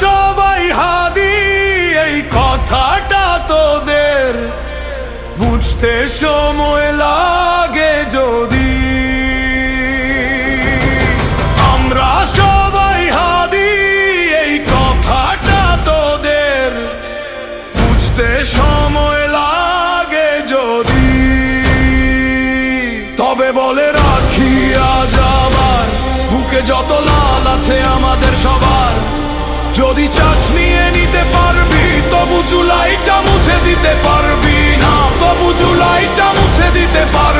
সবাই হাদি, এই কথাটা তোদের বুঝতে সময় লাগে যদি। আমরা সবাই হাদি, এই কথাটা তোদের বুঝতে সময় লাগে যদি। তবে বলে রাখি আজ আবার, বুকে যত লাল আছে আমাদের সবার, যদি চাস নিয়ে নিতে পারবি তবু জুলাইটা মুছে দিতে পারবি না, তবু জুলাইটা মুছে দিতে পারবি।